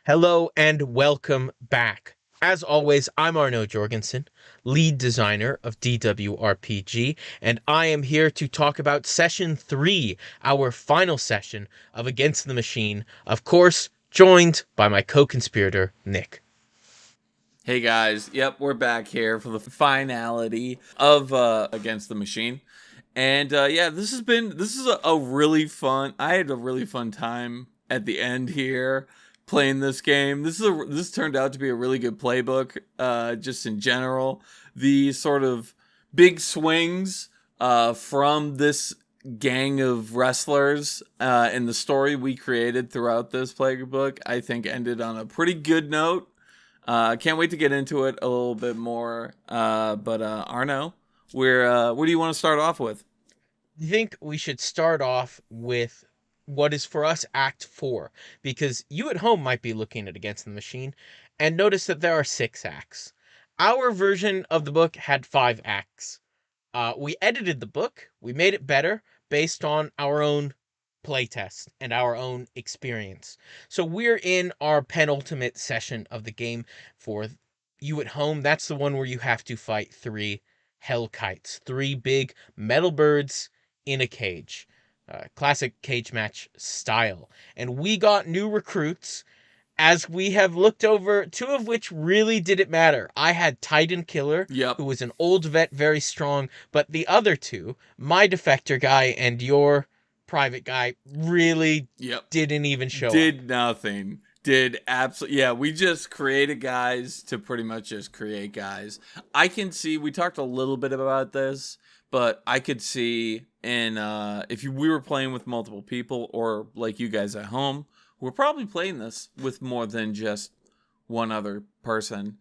Hello and welcome back. As always, I'm Arnoux Jorgensen, lead designer of DWRPG, and I am here to talk about Session 3, our final session of Against the Machine, of course, joined by my co-conspirator, Nick. Hey guys, yep, we're back here for the finality of Against the Machine. And yeah, this is a really fun. I had a really fun time at the end here playing this game. This turned out to be a really good playbook just in general. The sort of big swings from this gang of wrestlers and the story we created throughout this playbook I think ended on a pretty good note. Can't wait to get into it a little bit more. But Arnoux, where do you want to start off with? I think we should start off with what is for us Act 4, because you at home might be looking at Against the Machine and notice that there are 6 acts. Our version of the book had 5 acts. We edited the book, we made it better based on our own playtest and our own experience. So we're in our penultimate session of the game. For you at home, that's the one where you have to fight 3 hell kites, 3 big metal birds in a cage. Classic cage match style. And we got new recruits as we have looked over, 2 of which really didn't matter. I had Titan Killer, Yep. who was an old vet, very strong, but the other 2, my defector guy and your private guy, really Yep. didn't even show up. Did nothing. Did absolutely. Yeah, we just created guys to pretty much just create guys. I can see, we talked a little bit about this, but I could see in, we were playing with multiple people or like you guys at home, we're probably playing this with more than just one other person.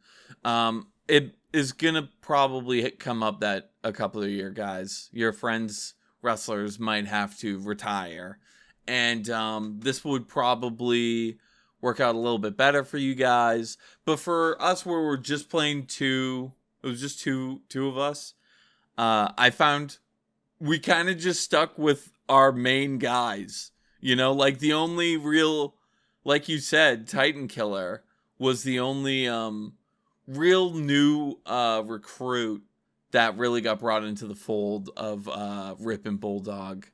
It is gonna probably come up that a couple of your guys, your friends, wrestlers might have to retire, and this would probably work out a little bit better for you guys. But for us, where we're just playing two, it was just two of us. I found we kind of just stuck with our main guys. You know, like the only real, like you said, Titan Killer was the only real new recruit that really got brought into the fold of Rip and Bulldog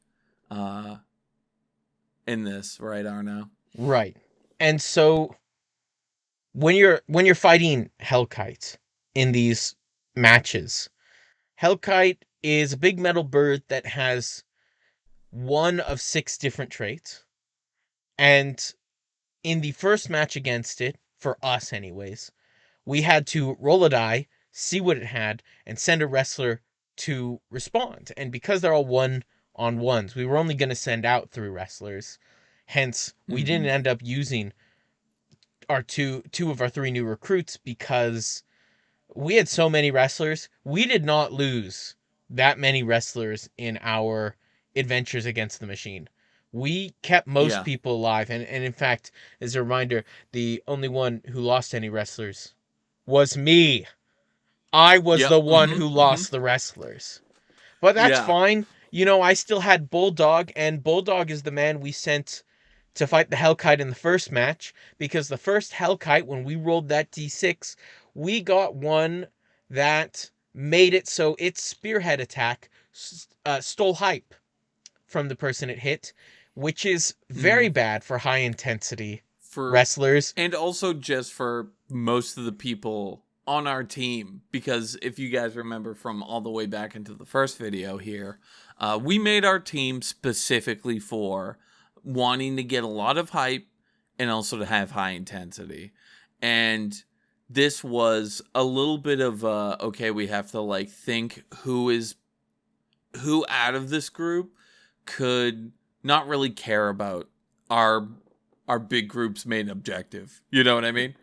uh, in this, right, Arno? Right. And so when you're fighting Hellkite in these matches, Hellkite is a big metal bird that has one of 6 different traits. And in the first match against it, for us anyways, we had to roll a die, see what it had, and send a wrestler to respond. And because they're all one-on-ones, we were only going to send out 3 wrestlers. Hence, we didn't Mm-hmm. end up using our two of our 3 new recruits because we had so many wrestlers. We did not lose that many wrestlers in our adventures against the machine. We kept most Yeah. people alive. And in fact, as a reminder, the only one who lost any wrestlers was me. I was the Yep. one Mm-hmm. who Mm-hmm. lost the wrestlers. But that's Yeah. fine. I still had Bulldog, and Bulldog is the man we sent to fight the Hellkite in the first match, because the first Hellkite, when we rolled that d6, we got one that made it so its spearhead attack stole hype from the person it hit, which is very Mm-hmm. bad for high intensity For wrestlers. and also just for most of the people on our team, because if you guys remember from all the way back into the first video here, we made our team specifically for wanting to get a lot of hype and also to have high intensity. And this was a little bit of okay, we have to like think who out of this group could not really care about our our big group's main objective. You know what I mean?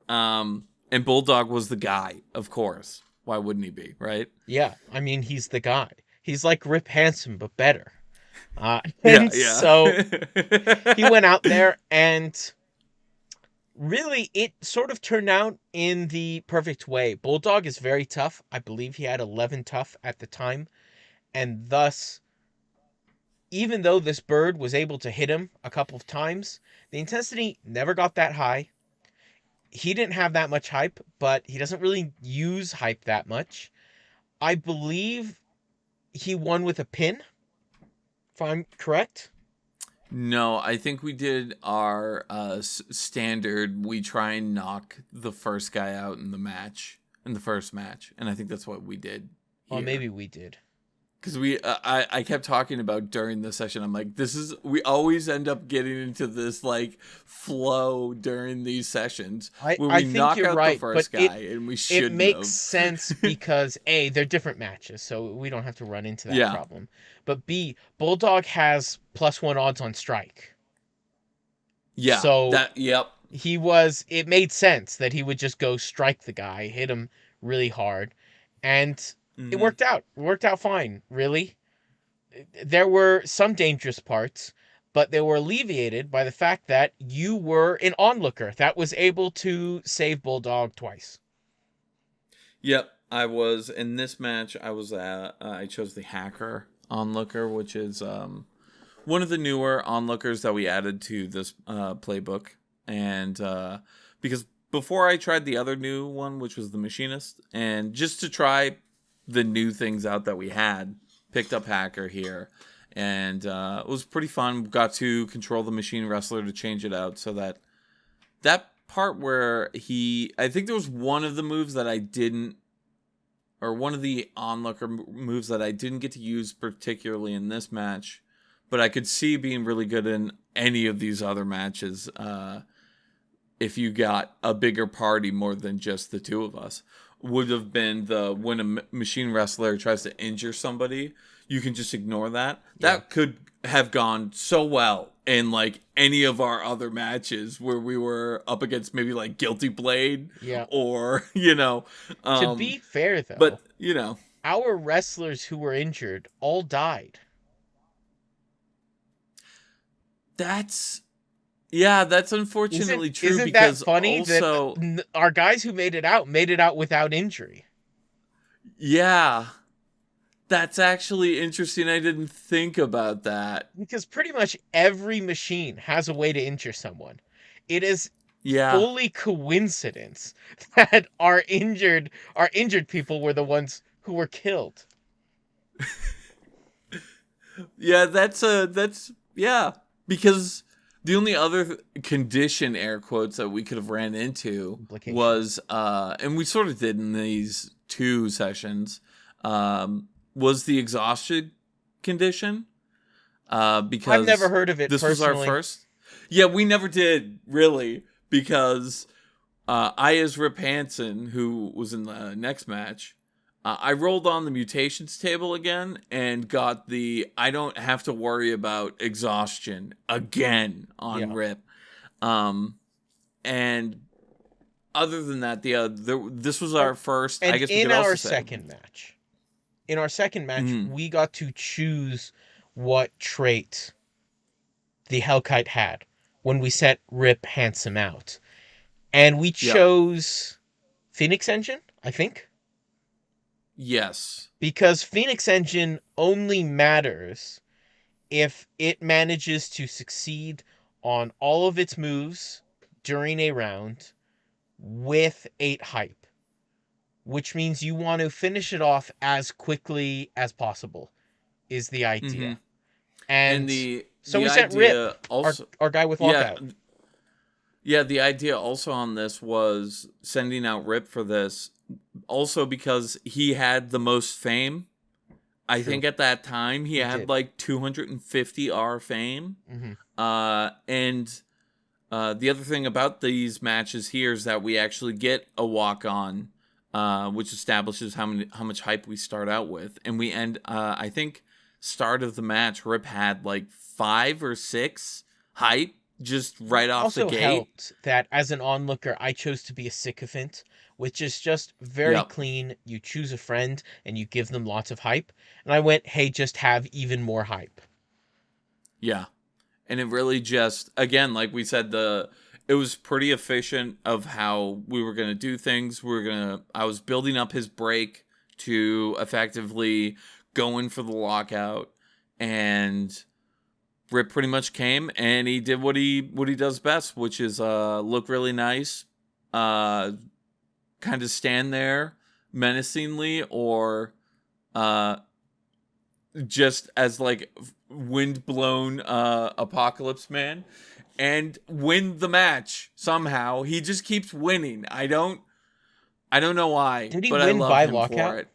And Bulldog was the guy, of course. Why wouldn't he be, right? Yeah, I mean, he's the guy. He's like Rip Hansen, but better. Yeah, And yeah. so he went out there, and really, it sort of turned out in the perfect way. Bulldog is very tough. I believe he had 11 tough at the time. And thus, even though this bird was able to hit him a couple of times, the intensity never got that high. he didn't have that much hype, but he doesn't really use hype that much. I believe he won with a pin, if I'm correct. No, I think we did our standard. We try and knock the first guy out in the first match, and I think that's what we did Or here. maybe we did. Because I kept talking about during the session. I'm like, we always end up getting into this like flow during these sessions where I we think knock you're out the right, but first guy, and we it shouldn't makes have. sense because A, they're different matches, so we don't have to run into that Yeah, problem. But B, Bulldog has +1 odds on strike. yeah, So yep. it made sense that he would just go strike the guy, hit him really hard, and it Hmm. worked out. It worked out fine, really. There were some dangerous parts, but they were alleviated by the fact that you were an onlooker that was able to save Bulldog twice. Yep, I was in this match. I chose the hacker onlooker, which is one of the newer onlookers that we added to this playbook, and because before I tried the other new one, which was the machinist, and just to try the new things out that we had, picked up hacker here, and it was pretty fun. Got to control the machine wrestler to change it out so that part where I think there was one of the moves that I didn't, or one of the onlooker moves that I didn't get to use particularly in this match, but I could see being really good in any of these other matches if you got a bigger party more than just the two of us. Would have been when a machine wrestler tries to injure somebody, you can just ignore that. Yeah. That could have gone so well in like any of our other matches where we were up against maybe like Guilty Blade Yeah. or To be fair, but though, you know. our wrestlers who were injured all died. That's that's unfortunately true Isn't that because funny that also our guys who made it out without injury? yeah, that's actually interesting. I didn't think about that. Because pretty much every machine has a way to injure someone. It is Yeah. fully coincidence that our injured people were the ones who were killed. Yeah, that's yeah, because the only other condition air quotes that we could have ran into Implication. was and we sort of did in these two sessions was the exhaustion condition I've never because heard of it this was our personally. first. Yeah, we never did really because I as Rip Hansen, who was in the next match, I rolled on the mutations table again and got the I don't have to worry about exhaustion again on Yeah. Rip. And other than that, this was our first. I And guess we in could also our say. second match, in our second match, Mhm. we got to choose what trait the Hellkite had when we set Rip Handsome out. And we Yep. chose Phoenix Engine, I think. Yes. Because Phoenix Engine only matters if it manages to succeed on all of its moves during a round with 8 hype, which means you want to finish it off as quickly as possible, is the Hmm. idea. And And so the we sent Rip, idea also. our guy with Yeah. lockout. Yeah, the idea also on this was sending out Rip for this, also because he had the most fame. I True. think at that time he had did. like 250 R fame. Mm-hmm. And the other thing about these matches here is that we actually get a walk on, which establishes how much hype we start out with, and we end. I think start of the match, Rip had like 5 or 6 hype just right off the Also gate. helped that as an onlooker, I chose to be a sycophant, which is just very Yep. clean. You choose a friend and you give them lots of hype. And I went, hey, just have even more hype. Yeah. And it really just, again, like we said, it was pretty efficient of how we were gonna do things. I was building up his break to effectively go in for the lockout, and Rip pretty much came and he did what he does best, which is look really nice, uh, kind of stand there menacingly, or uh, just as like wind-blown Apocalypse Man, and win the match somehow. He just keeps winning. I don't know why, Did he but I win love by him for lockout? it.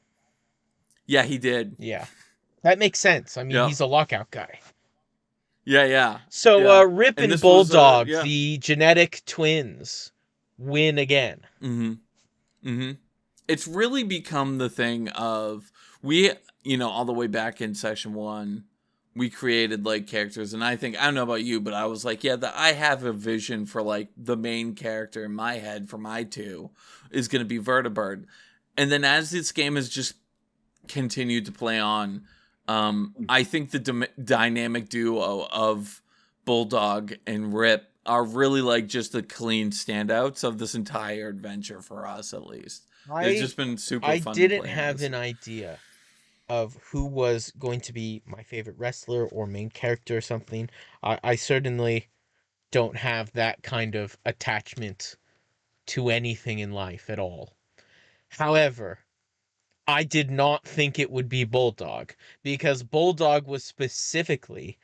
Yeah, he did. Yeah. That makes sense. I mean, Yeah. he's a lockout guy. Yeah, yeah. So, Yeah. Rip And and this was Bulldog, yeah. the genetic twins, win again. Mhm. Mhm. It's really become the thing of we, all the way back in session 1, we created like characters, and I think I don't know about you, but I was like, yeah, I have a vision for like the main character in my head for my 2 is going to be Vertibird. And then as this game has just continued to play on, I think the dynamic duo of Bulldog and Rip are really like just the clean standouts of this entire adventure for us, at least. It's I just been super I fun to didn't play have as. an idea of who was going to be my favorite wrestler or main character or something. I certainly don't have that kind of attachment to anything in life at all. However, I did not think it would be Bulldog because Bulldog was specifically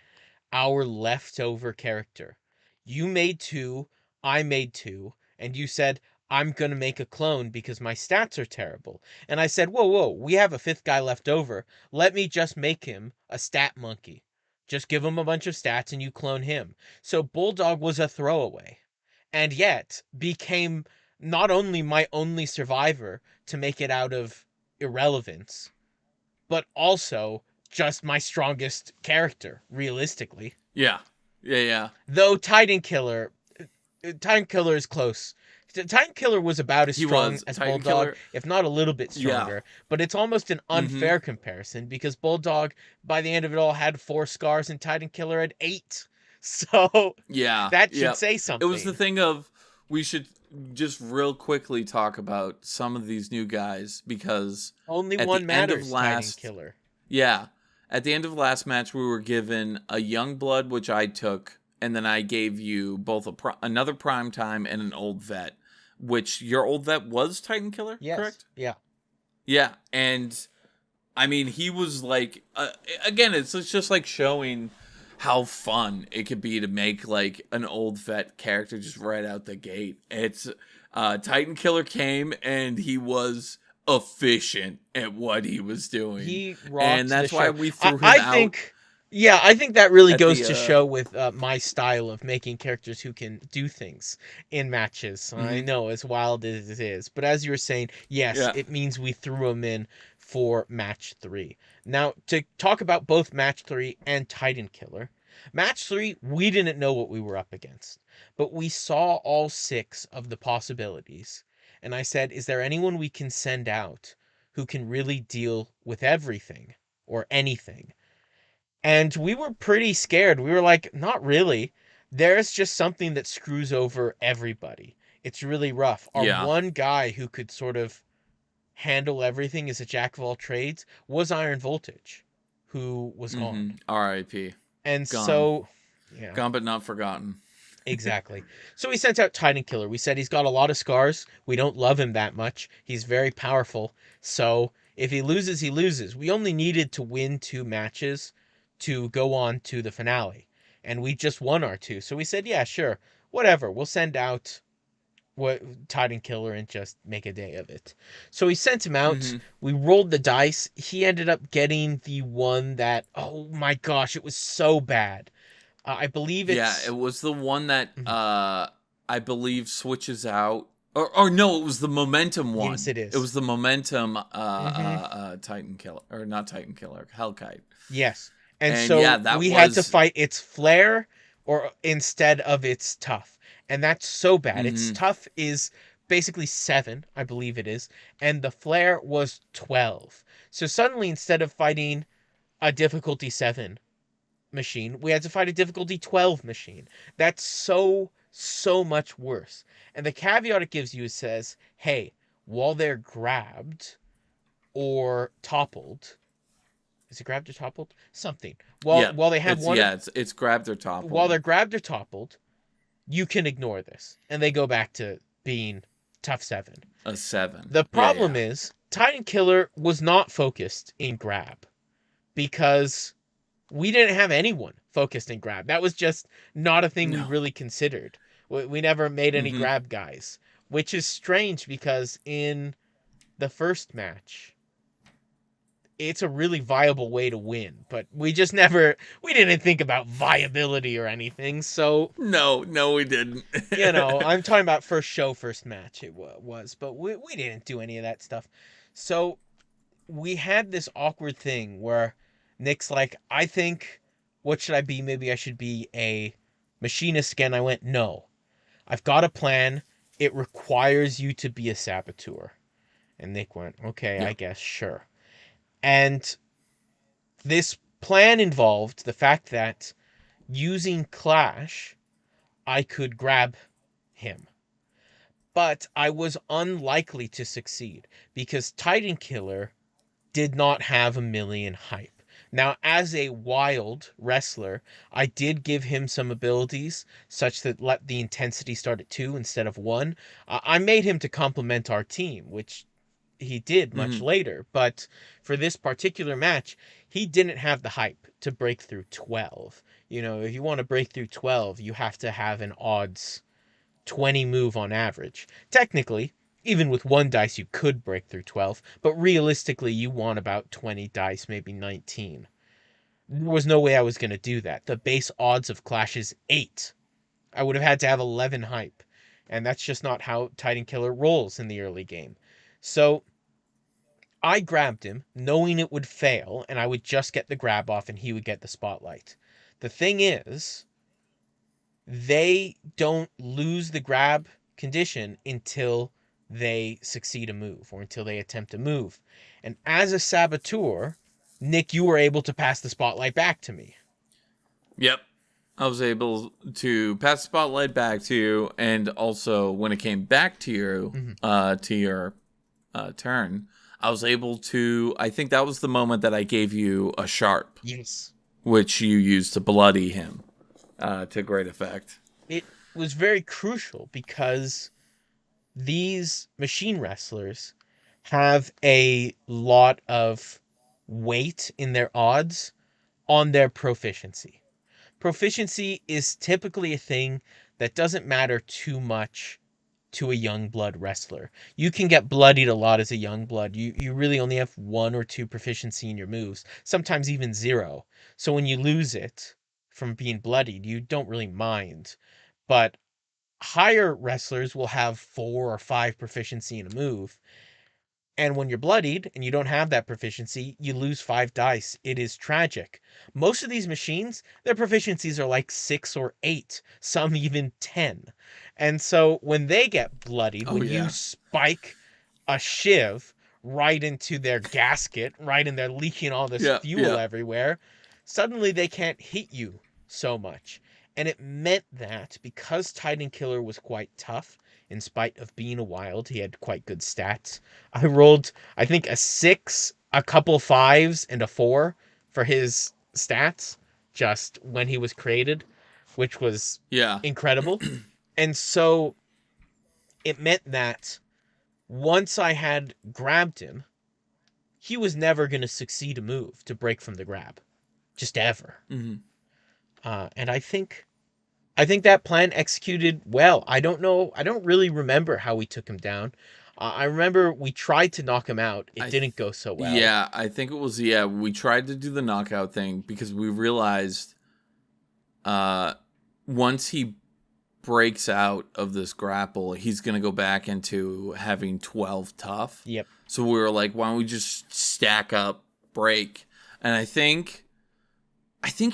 our leftover character. You made 2, I made 2, and you said, I'm going to make a clone because my stats are terrible. And I said, whoa, whoa, we have a 5th guy left over. Let me just make him a stat monkey. Just give him a bunch of stats and you clone him. So Bulldog was a throwaway, and yet became not only my only survivor to make it out of irrelevance, but also just my strongest character, realistically. Yeah. Yeah, yeah. Though Titan Killer is close. Titan Killer was about as He strong was as Titan Bulldog, Killer. if not a little bit Yeah. stronger. But it's almost an Mhm. unfair comparison because Bulldog, by the end of it all, had 4 scars and Titan Killer had 8. So Yeah. that should Yeah. say It was the something. thing of we should just real quickly talk about some of these new guys, because Only at one the end of matters, Titan last Killer. yeah, at the end of last match we were given a young blood, which I took, and then I gave you both another prime time and an old vet, which your old vet was Titan Killer, Yes. correct? Yeah. Yeah, and I mean, he was like, again, it's just like showing how fun it could be to make like an old vet character just right out the gate. It's Titan Killer came and he was efficient at what he was doing, He and rocked the that's why show. we I, threw him I out think, yeah, I think that really at goes the. to show with my style of making characters who can do things in matches. I Mm-hmm, know, as wild as it is, but as you were saying, yes, yeah. it means we threw him in for match 3. Now, to talk about both match 3 and Titan Killer, match 3, we didn't know what we were up against, but we saw all 6 of the possibilities. And I said, is there anyone we can send out who can really deal with everything or anything? And we were pretty scared. We were like, not really. There's just something that screws over everybody. It's really rough. Our Yeah. one guy who could sort of handle everything as a jack of all trades was Iron Voltage, who was gone. Mm-hmm. R.I.P. And Gone. so, yeah, Gone, but not forgotten. exactly. So we sent out Titan Killer. We said he's got a lot of scars. We don't love him that much. He's very powerful. So if he loses, he loses. We only needed to win 2 matches to go on to the finale. And we just won our 2. So we said, yeah, sure. Whatever. We'll send out what Titan Killer and just make a day of it. So we sent him out. Mm-hmm. We rolled the dice. He ended up getting the one that, oh my gosh, it was so bad. I believe Yeah, it it's. was the one that Mhm. I believe switches out, or no, it was the momentum Yes, one. it It is. was the momentum Mm-hmm. Titan Killer, or not Titan Killer, Hellkite. Yes. And And yeah, so that we had to was fight its flare or instead of its tough. And that's so bad. Its mhm, tough is basically 7, I believe it is, and the flare was 12. So suddenly instead of fighting a difficulty 7 machine, we had to fight a difficulty 12 machine. That's so much worse. And the caveat it gives you says, "Hey, while they're grabbed or toppled, is it grabbed or toppled? Something. yeah, While they have one of it's grabbed or while toppled. they're grabbed or toppled, you can ignore this, and they go back to being tough 7. A 7. The Yeah, problem yeah. is Titan Killer was not focused in grab because we didn't have anyone focused in grab. That was just not a thing we No. really considered. We never made any Mm-hmm. grab guys, which is strange because in the first match, it's a really viable way to win, but we didn't think about viability or anything. So, No, we didn't. I'm talking about first show, first match it was, but we didn't do any of that stuff. So we had this awkward thing where Nick's like, I think, what should I be? Maybe I should be a machinist again. I went, no, I've got a plan. It requires you to be a saboteur. And Nick went, okay, Yeah. I guess, sure. And this plan involved the fact that using Clash, I could grab him. But I was unlikely to succeed because Titan Killer did not have 1,000,000 hype. Now, as a wild wrestler, I did give him some abilities such that let the intensity start at 2 instead of 1. I made him to complement our team, which he did much Mm-hmm. later, but for this particular match, he didn't have the hype to break through 12. If you want to break through 12, you have to have an odds 20 move on average. Technically, even with 1 dice, you could break through 12, but realistically, you want about 20 dice, maybe 19. There was no way I was going to do that. The base odds of Clash is 8. I would have had to have 11 hype, and that's just not how Titan Killer rolls in the early game. So I grabbed him, knowing it would fail, and I would just get the grab off and he would get the spotlight. The thing is, they don't lose the grab condition until they succeed a move or until they attempt a move. And as a saboteur, Nick, you were able to pass the spotlight back to me. Yep. I was able to pass the spotlight back to you, and also when it came back to you, to your turn, I was able to. I think that was the moment that I gave you a sharp, Yes. which you used to bloody him to great effect. It was very crucial because these machine wrestlers have a lot of weight in their odds on their proficiency. Proficiency is typically a thing that doesn't matter too much to a young blood wrestler. You can get bloodied a lot as a young blood. You really only have 1 or 2 proficiency in your moves, sometimes even 0. So when you lose it from being bloodied, you don't really mind. But higher wrestlers will have 4 or 5 proficiency in a move. And when you're bloodied and you don't have that proficiency, you lose 5 dice. It is tragic. Most of these machines, their proficiencies are like 6 or 8, some even 10. And so when they get bloodied, Oh when you yeah. spike a shiv right into their gasket, right, and they're leaking all this Yeah. fuel Yeah. everywhere, suddenly they can't hit you so much. And it meant that because Titan Killer was quite tough, in spite of being a wild, he had quite good stats. I rolled, I think, a 6, a couple 5s, and a 4 for his stats just when he was created, which was Yeah. incredible. And so it meant that once I had grabbed him, he was never going to succeed a move to break from the grab. Just ever. Mm-hmm. And I think that plan executed well. I don't know. I don't really remember how we took him down. I remember we tried to knock him out. It didn't go so well. Yeah, I think it was. Yeah, we tried to do the knockout thing because we realized, once he breaks out of this grapple, he's gonna go back into having 12 tough. Yep. So we were like, why don't we just stack up break? And I think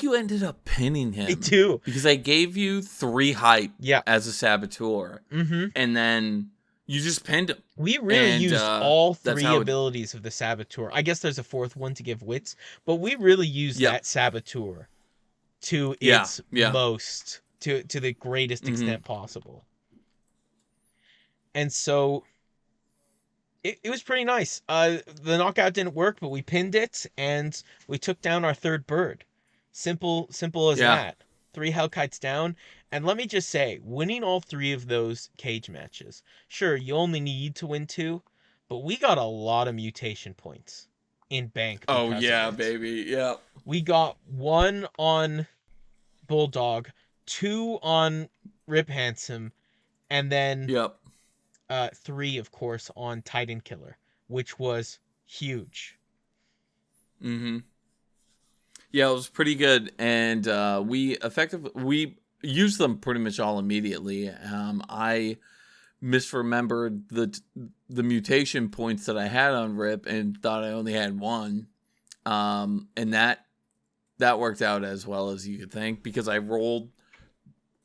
you ended up pinning him. Me too. Because I gave you 3 hype Yeah. as a saboteur. Mm-hmm. And then you just pinned him. We really And, used all that's 3 how it- abilities of the saboteur. I guess there's a 4th one to give wits, but we really used Yep. that saboteur to Yeah, its yeah. most, to the greatest Mhm. extent possible. And so it was pretty nice. The knockout didn't work, but we pinned it and we took down our 3rd bird. Simple as Yeah. that. 3 Hellkites down. And let me just say, winning all 3 of those cage matches, sure, you only need to win 2, but we got a lot of mutation points in bank Oh because of yeah, it. baby. Yeah. We got 1 on Bulldog, 2 on Rip Handsome, and then Yep. 3, of course, on Titan Killer, which was huge. Mm-hmm. Yeah, it was pretty good, and we used them pretty much all immediately. I misremembered the mutation points that I had on Rip and thought I only had 1, and that worked out as well as you could think because I rolled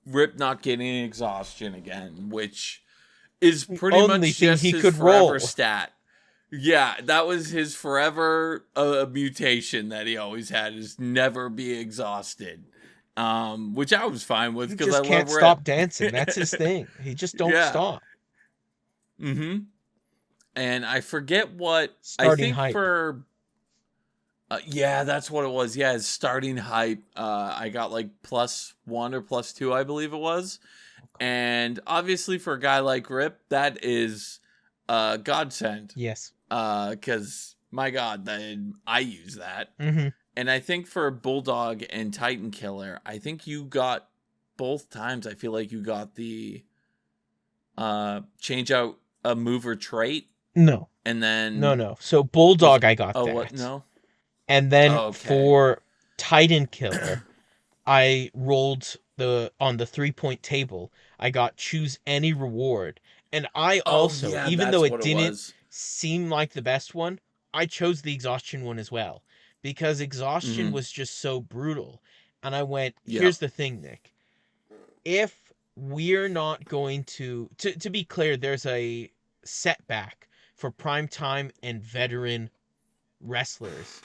Rip not getting exhaustion again, which is The pretty only much thing just he his could forever roll. stat. Yeah, that was his forever mutation that he always had, is never be exhausted. Which I was fine with He because I just can't love Rip. stop dancing. That's his thing. He just don't Yeah. stop. Mm-hmm. And I forget what I Starting think hype. for. Yeah, that's what it was. Yeah, his starting hype. I got like +1 or +2, I believe it was. And obviously, for a guy like Rip, that is godsend. Yes. Because my God, I use that. Mm-hmm. And I think for Bulldog and Titan Killer, I think you got both times. I feel like you got the change out a move or trait, No. and No, then no. So was Bulldog, I got oh what that. no And then oh, okay for Titan Killer, I rolled on the 3-point table. I got choose any reward. And I oh also, yeah, even though that's it what it didn't was. seem like the best one, I chose the exhaustion one as well. Because exhaustion Mm-hmm. was just so brutal. And I went, Yep. here's the thing, Nick. If we're not going to be clear, there's a setback for prime time and veteran wrestlers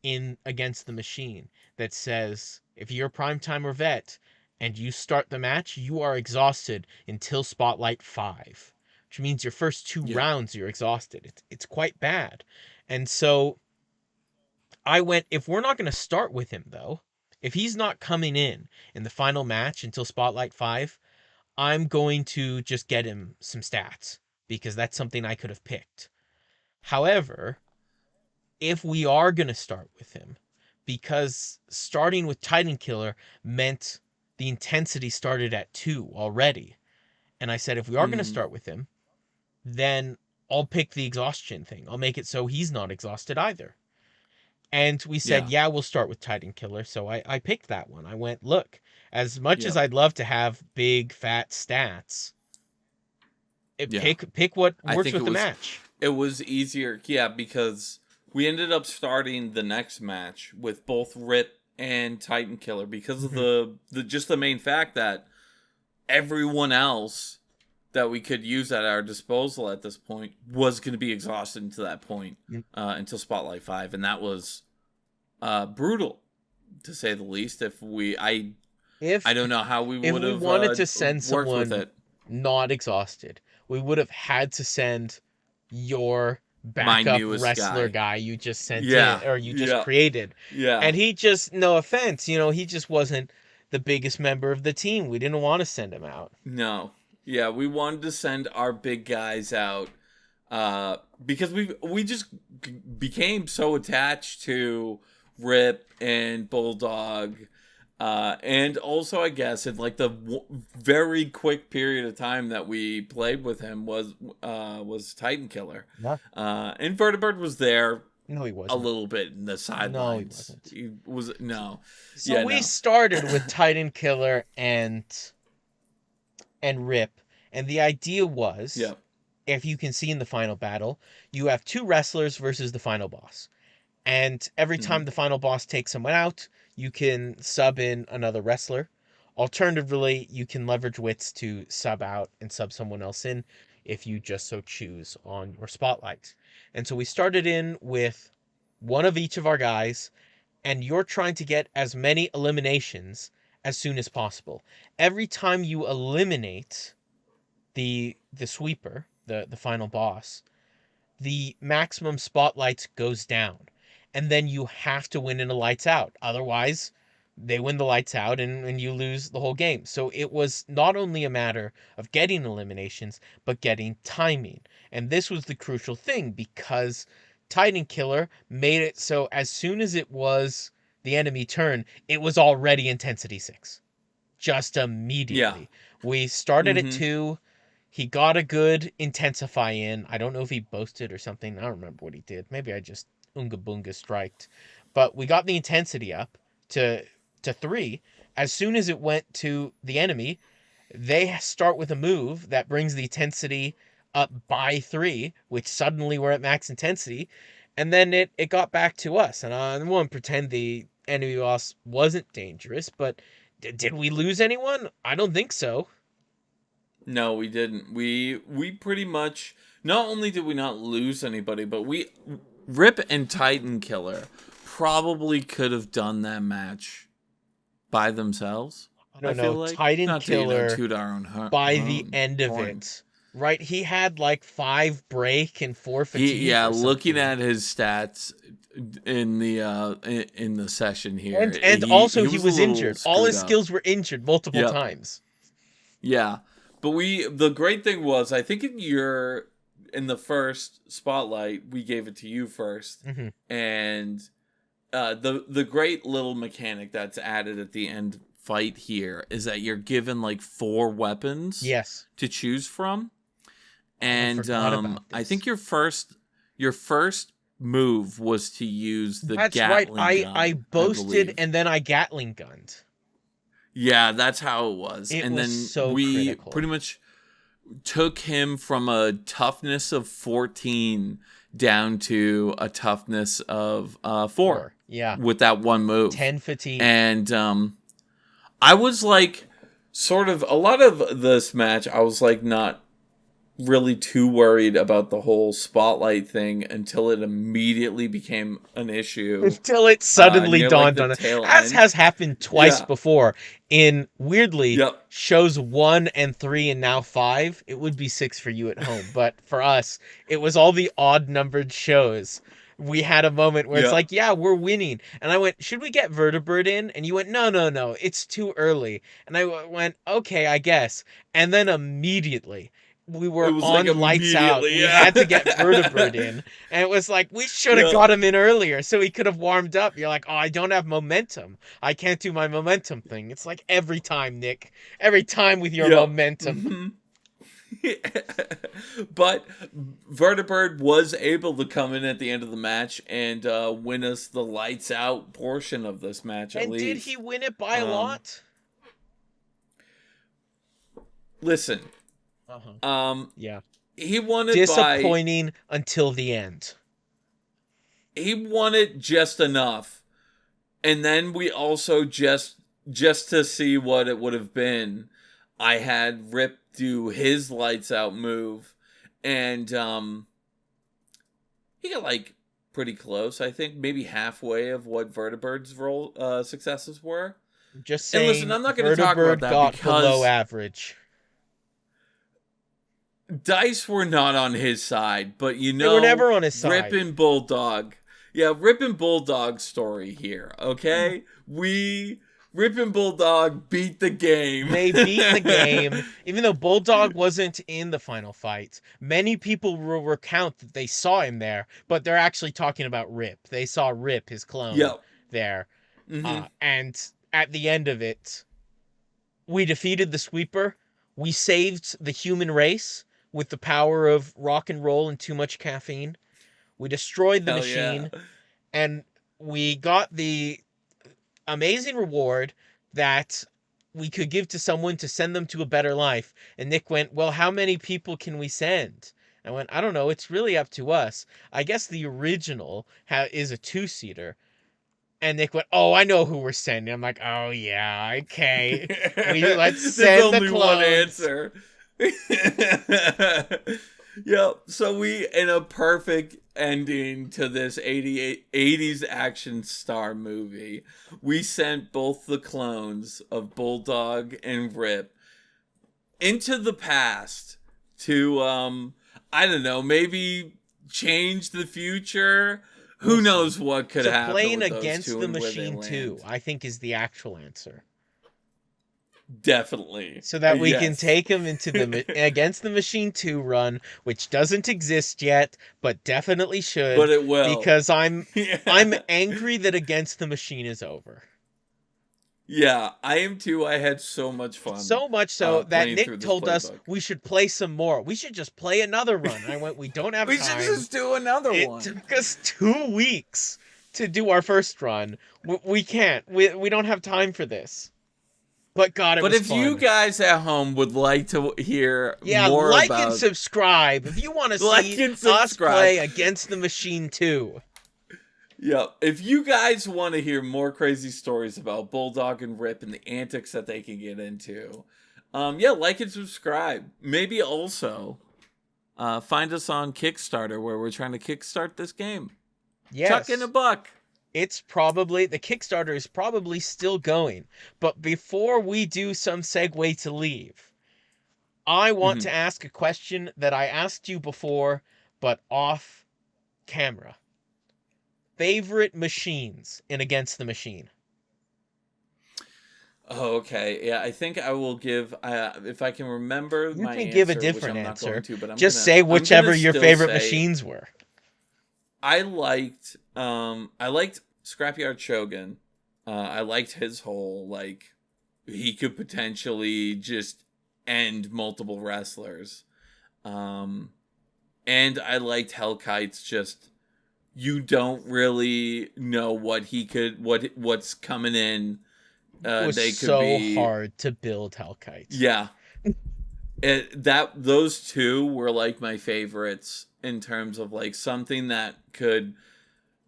in Against the Machine that says if you're prime time or vet and you start the match, you are exhausted until Spotlight 5, which means your first 2 Yep. rounds you're exhausted. It's quite bad. And so I went, if we're not going to start with him though, if he's not coming in the final match until Spotlight 5, I'm going to just get him some stats because that's something I could have picked. However, if we are going to start with him, because starting with Titan Killer meant the intensity started at 2 already. And I said, if we are going to Mm-hmm. start with him, then I'll pick the exhaustion thing. I'll make it so he's not exhausted either. And we said, Yeah. yeah, we'll start with Titan Killer. So I picked that one. I went, look, as much as Yep. I'd love to have big, fat stats, Yeah. pick what I works think with the match. it was easier. Yeah, because we ended up starting the next match with both Rip and Titan Killer because of Mhm. the just the main fact that everyone else that we could use at our disposal at this point was going to be exhausted until that point, Mm. until Spotlight 5, and that was brutal to say the least. I If don't know how we if would we have wanted to send worked with someone it. not exhausted, we would have had to send your My backup newest wrestler guy. guy you just sent Yeah. in or you just Yeah. created. Yeah. And he just, no offense, he just wasn't the biggest member of the team. We didn't want to send him out. No. Yeah, we wanted to send our big guys out because we just became so attached to Rip and Bulldog, and also I guess in like the very quick period of time that we played with him was Titan Killer. Yeah. And Vertibird was there No, he a wasn't. little bit in the No, he sidelines. wasn't. He was no, So yeah, we no, started with Titan Killer and Rip, and the idea was, yeah, if you can see in the final battle, you have 2 wrestlers versus the final boss. And every mm-hmm. time the final boss takes someone out, you can sub in another wrestler. Alternatively, you can leverage wits to sub out and sub someone else in if you just so choose on your spotlight. And so we started in with one of each of our guys, and you're trying to get as many eliminations as soon as possible. Every time you eliminate the sweeper, the final boss, the maximum spotlights goes down. And then you have to win in a lights out. Otherwise, they win the lights out, and you lose the whole game. So it was not only a matter of getting eliminations, but getting timing. And this was the crucial thing, because Titan Killer made it so as soon as it was the enemy turn, it was already intensity 6. Just Yeah. immediately. We started at Mm-hmm. 2. He got a good intensify in. I don't know if he boasted or something. I don't remember what he did. Maybe I just Unga Boonga striked. But we got the intensity up to 3. As soon as it went to the enemy, they start with a move that brings the intensity up by 3, which suddenly we're at max intensity. And then it got back to us. And I won't pretend the enemy boss wasn't dangerous, but did we lose anyone? I don't think so. No, we didn't. We pretty much, not only did we not lose anybody, but we Rip and Titan Killer probably could have done that match by themselves. I I don't feel know. like, Titan not to Killer, toot our own by the end of horn. it, right? He had like 5 break and 4 fatigue Yeah, or looking something. at his stats in the session here, And also he he was a was little injured. All screwed his up. skills were injured multiple Yep. times. Yeah. But the great thing was, I think in the first spotlight, we gave it to you first. Hmm. And the great little mechanic that's added at the end fight here is that you're given like 4 weapons Yes. to choose from. I And forgot about I this. think your first move was to use the That's right. Gatling gun, I I boasted believe. and then I Gatling gunned. Yeah, that's how it was. It And was then so we critical. pretty much took him from a toughness of 14 down to a toughness of 4 Yeah. with that one move. 10 fatigue. And I was like, sort of, a lot of this match, I was like not really too worried about the whole spotlight thing until it immediately became an issue. Until it suddenly Near like dawned the on it. tail As end. has happened twice Yeah. before. In, weirdly, Yep. shows 1 and 3 and now 5. It would be 6 for you at home. But for us, it was all the odd numbered shows. We had a moment where it's Yeah. like, yeah, we're winning. And I went, should we get Vertibird in? And you went, no, it's too early. And I went, okay, I guess. And then immediately, we It were was like on lights out. immediately, We yeah. had to get Vertibird in. And it was like, we should have Yeah. got him in earlier so he could have warmed up. You're like, oh, I don't have momentum. I can't do my momentum thing. It's like every time, Nick. Every time with your Yep. momentum. Mhm. But Vertibird was able to come in at the end of the match and win us the lights out portion of this match, at And least. did he win it by a lot? Listen, Uh-huh. Yeah. he won it Disappointing until the end. he won it just enough. And then we also just to see what it would have been, I had Rip do his lights out move, and he got like pretty close. I think maybe halfway of what Vertibird's successes were. Just saying, And listen, I'm not going to talk Vertibird about that got because below average. dice were not on his side, but you know, They were never on his side. Rip and Bulldog. Yeah, Rip and Bulldog story here, okay? Rip and Bulldog beat the game. They beat the game, even though Bulldog wasn't in the final fight. Many people will recount that they saw him there, but they're actually talking about Rip. They saw Rip, his clone, Yep. there. Mm-hmm. And at the end of it, we defeated the Sweeper. We saved the human race with the power of rock and roll and too much caffeine. We destroyed the Hell machine, yeah. and we got the amazing reward that we could give to someone to send them to a better life. And Nick went, well, how many people can we send? I went, I don't know. It's really up to us. I guess the original is a 2-seater. And Nick went, oh, I know who we're sending. I'm like, oh, yeah, okay. Let's There's send the only one clones. answer. Yep. So we, in a perfect ending to this 80s action star movie, we sent both the clones of Bulldog and Rip into the past to I don't know, maybe change the future, who knows what could So happen playing with those against two the and where they machine land. 2, I think, is the actual answer. Definitely. So that we can Yes. take them into the against the machine 2 run, which doesn't exist yet, but definitely should, But it will. because I'm Yeah. angry that against the machine is over. Yeah, I am too. I had so much fun So much so that playing Nick through this told us playbook. we should play some more. We should just play another run. And I went, we don't have We should time. just do another It one. took us 2 weeks to do our first run. We can't. We don't have time for this. But God, it But was if you fun. guys at home would like to hear Yeah, more like and about subscribe if you want to like see and us subscribe. play Against the Machine 2. Yeah, if you guys want to hear more crazy stories about Bulldog and Rip and the antics that they can get into, yeah, like and subscribe. Maybe also find us on Kickstarter where we're trying to kickstart this game. Yes. Chuck in a buck. It's probably, the Kickstarter is probably still going. But before we do some segue to leave, I want to ask a question that I asked you before, but off camera. Favorite machines in Against the Machine? Oh, okay. Yeah, I think I will give if I can remember You my can give a answer, which different I'm not going answer. to, but Just say I'm whichever gonna your still favorite say machines were. I liked Scrapyard Shogun. I liked his whole like he could potentially just end multiple wrestlers. And I liked Hellkite's just you don't really know what he could what's coming in. It was They could so be hard to build Hellkite. yeah. Those two were like my favorites in terms of like something that could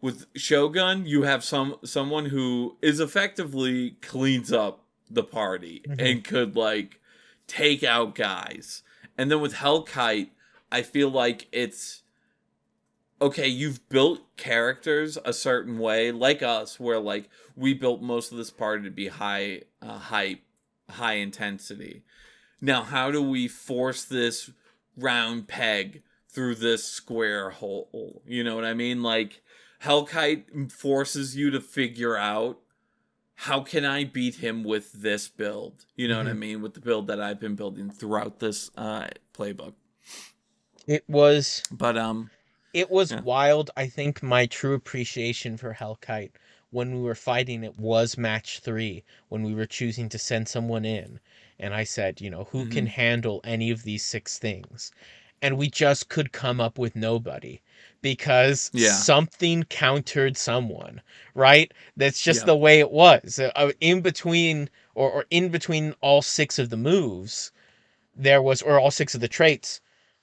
with Shogun you have someone who is effectively cleans up the party and could like take out guys. And then with Hellkite, I feel like it's okay, you've built characters a certain way, like us, where like we built most of this party to be high intensity. Now, how do we force this round peg through this square hole? You know what I mean? Like Hellkite forces you to figure out how can I beat him with this build? You know what I mean? With the build that I've been building throughout this playbook. It was But yeah. wild. I think my true appreciation for Hellkite when we were fighting it was match 3, when we were choosing to send someone in. And I said, who can handle any of these 6 things? And we just could come up with nobody because Yeah. something countered someone, right? That's just Yeah. the way it was. In between or in between all 6 of the moves, there was, or all 6 of the traits,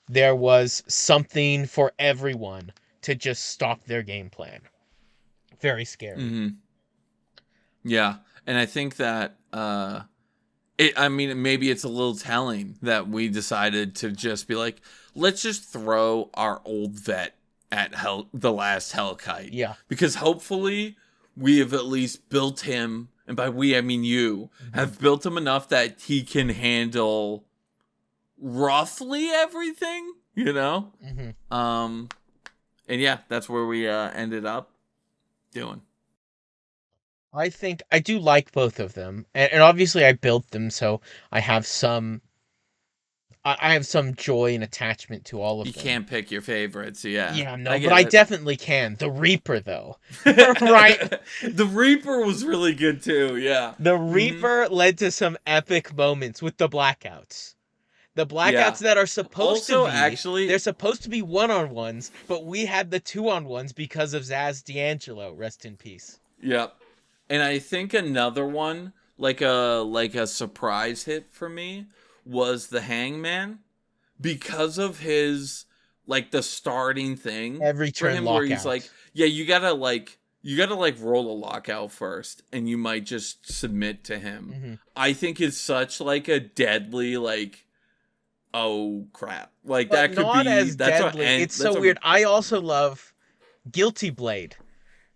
there was something for everyone to just stop their game plan. Very scary. Yeah. And I think that maybe it's a little telling that we decided to just be like, let's just throw our old vet at the last Hellkite. Yeah. Because hopefully we have at least built him, and by we I mean you, have built him enough that he can handle roughly everything, And yeah, that's where we ended up doing. I think I do like both of them, and obviously I built them, so I have some joy and attachment to all of You them. can't pick your favorites, yeah. Yeah, no, but I definitely can. The Reaper, though, right? The Reaper was really good too, yeah. The Reaper led to some epic moments with the blackouts. The blackouts that are supposed to be, actually, they're supposed to be 1-on-1s, but we had the 2-on-1s because of Zaz D'Angelo. Rest in peace. Yep. And I think another one, like a surprise hit for me, was the Hangman, because of his like the starting thing Every turn for him, lockout. where he's like, yeah, you gotta roll a lockout first, and you might just submit to him. I think is such like a deadly like. Oh crap! Like But that could not be as that's deadly. It's so weird. I also love Guilty Blade,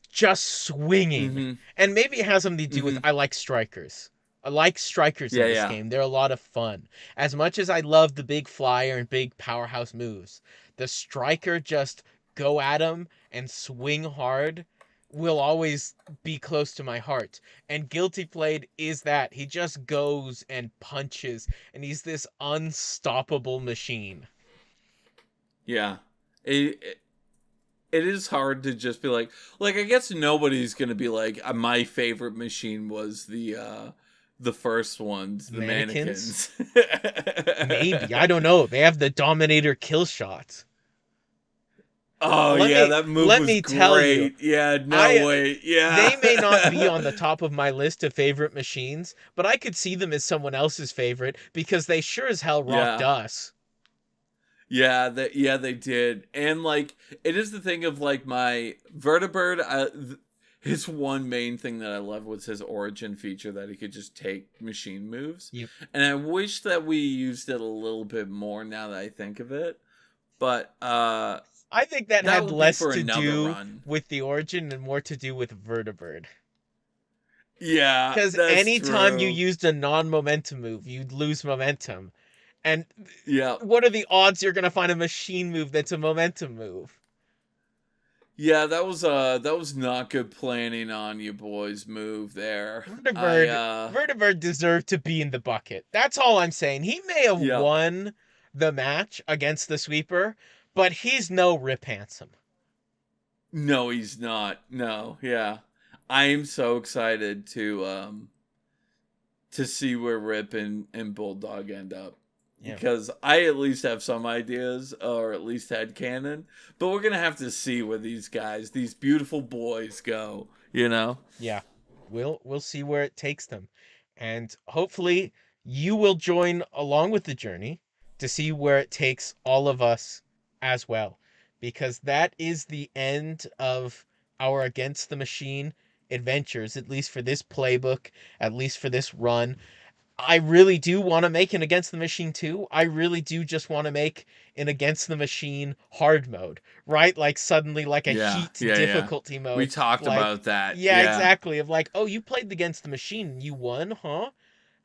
just swinging, and maybe it has something to do with I like strikers. I like strikers in this game. They're a lot of fun. As much as I love the big flyer and big powerhouse moves, the striker just go at him and swing hard will always be close to my heart. And Guilty Blade is that. He just goes and punches, and he's this unstoppable machine. Yeah. It, it is hard to just be like I guess nobody's gonna be like my favorite machine was the first ones, the Mannequins? mannequins. Maybe. I don't know. They have the Dominator kill shot. Oh Let yeah, me that move let was me tell you, great. Yeah, no I way. Yeah. they may not be on the top of my list of favorite machines, but I could see them as someone else's favorite because they sure as hell rocked Yeah. us. Yeah, they did. And like it is the thing of like my Vertibird his one main thing that I love was his origin feature that he could just take machine moves. Yep. And I wish that we used it a little bit more now that I think of it. But I think that that had would be less for to another do run. with the origin and more to do with Vertibird. Yeah, Because that's anytime you true. used a non-momentum move, you'd lose momentum. And Yeah. what are the odds you're going to find a machine move that's a momentum move? Yeah, that was not good planning on you boys move there. I Vertibird deserved to be in the bucket. That's all I'm saying. He may have yeah. won the match against the sweeper, but he's no Rip Handsome. No, he's not. No, yeah. I am so excited to see where Rip and Bulldog end up. Yeah. Because I at least have some ideas, or at least had canon. But we're gonna have to see where these guys, these beautiful boys, go. You know? Yeah. We'll see where it takes them. And hopefully you will join along with the journey to see where it takes all of us as well. Because that is the end of our Against the Machine adventures, at least for this playbook, at least for this run. I really do want to make an Against the Machine too. I really do just want to make an Against the Machine hard mode, right? Like suddenly like a Yeah, heat yeah. difficulty We mode. talked Like, about that. yeah, Yeah. exactly. Of like, oh, you played Against the Machine and you won, huh?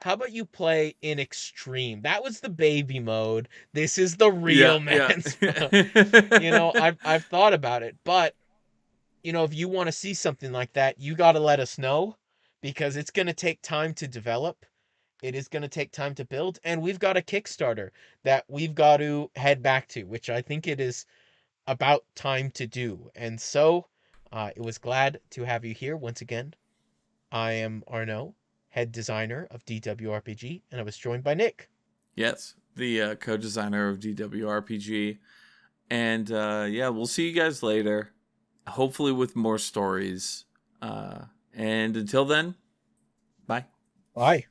How about you play in extreme? That was the baby mode. This is the Yeah, real yeah. man's mode. I've thought about it, but if you want to see something like that, you got to let us know because it's going to take time to develop. It is going to take time to build, and we've got a Kickstarter that we've got to head back to, which I think it is about time to do. And so, it was glad to have you here once again. I am Arnoux, head designer of DWRPG, and I was joined by Nik. Yes, the co-designer of DWRPG. And yeah, we'll see you guys later. Hopefully with more stories. And until then, bye. Bye.